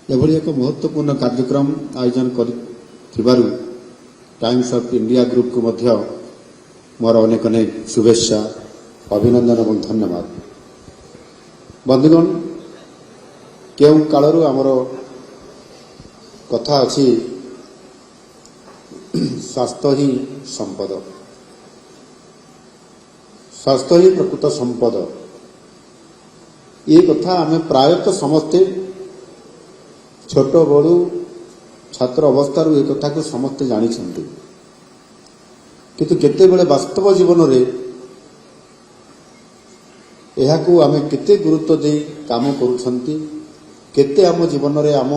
एभली एक महत्वपूर्ण कार्यक्रम आयोजन कर टाइम्स ऑफ इंडिया ग्रुप को मध्य मोर अनेक अनेक शुभेच्छा अभिनंदन और धन्यवाद। बंधुगण, केउ कालरू आमर कथा अच्छी स्वास्थ्य ही संपद, स्वास्थ्य ही प्रकृत संपद। ये कथा आम प्रायतः समस्ते छोट बड़ू छात्र अवस्था ये कथा को समस्ते जानी, किंतु केते बेले वास्तव जीवन रे एहाकू आमे केते गुरुत्व दे काम करूछंती, केते आम जीवन रे आम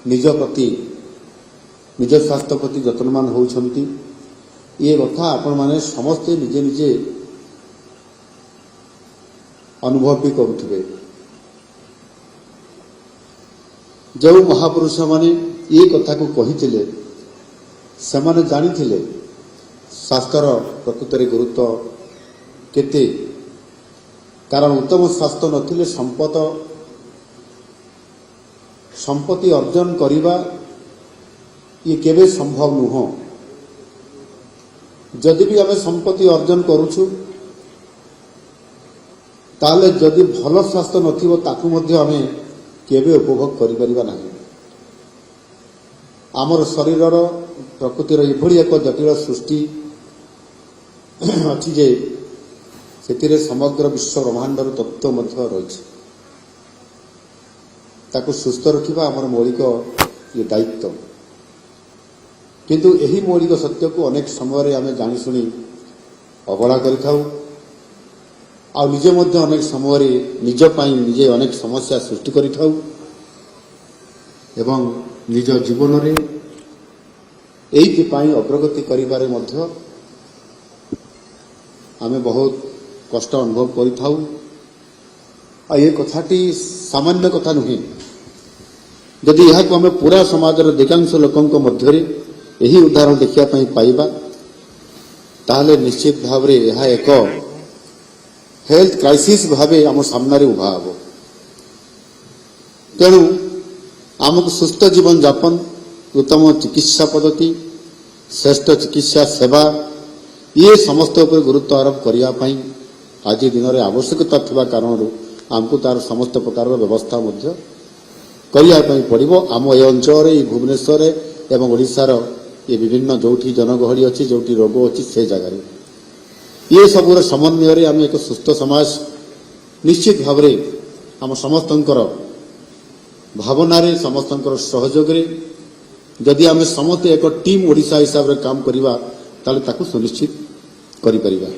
निज प्रति निज स्वास्थ्य प्रति जत्नवान होउछंती, ये कथा आपण माने समस्ते निजे निजे अनुभव भी करुथिबे। जो महापुरुष माने ये कथा को कहिथिले सेमाने जानिथिले स्वास्थ्यर प्रकृत रे गुरुत्व केते, कारण उत्तम स्वास्थ्य नथिले संपत्ति अर्जन करिबा ये केबे संभव नुह। जदि भी आमे संपत्ति अर्जन करूछु ताले जदि भल स्वास्थ्य नथिबो ताकू मध्ये आमे केबे उपभोग करि परिबा नाही। आमर शरीरर प्रकृतिर एभली एक जटिल सृष्टि अछि जे सेतिरे समग्र विश्व ब्रह्मांडर तत्व मध्य रहिछि। ताकू सुस्थ रखिबा आमर मौलिक ये दायित्व, किंतु एही मौलिक सत्य को अनेक समय आमे जानि सुनी अवहेला करिथाउ आ निजे मध्य अनेक समय निज पाई निजे अनेक समस्या सृष्टि करिथाउ एवं निज जीवन रे एइथि पाई अग्रगति करिबारे मध्य आमे बहुत कष्ट अनुभव करिथाउ। आ ये कथाटी सामान्य कथा नुहे। जदि यह को आमे पूरा समाजर अधिकांश लोकंक मध्यरे यही उदाहरण देखिया पाई पाइबा ताहले निश्चित भाव रे यह एक हेल्थ क्राइसिस भावे आम सामने उभा हम। तेणु आमको सुस्थ जीवन जापन, उत्तम चिकित्सा पद्धति, श्रेष्ठ चिकित्सा सेवा ये समस्त उपर गुरुत्व आरोप करने आज दिन में आवश्यकता थिबा कारण आमको तार समस्त प्रकार व्यवस्था करने पड़ो। आम ए अंचल भुवनेश्वर एवं ओडिशार ये विभिन्न जोठी जनगहली अच्छी जोठी रोग अच्छी से जगार ये सबूर समन्वय आम एक सुस्थ समाज निश्चित भाव आम समस्त भावना समस्त सहयोग जदि आम समस्त एक टीम ओडिशा हिसाब से काम करवा ताले ताकू सुनिश्चित करि परिबा।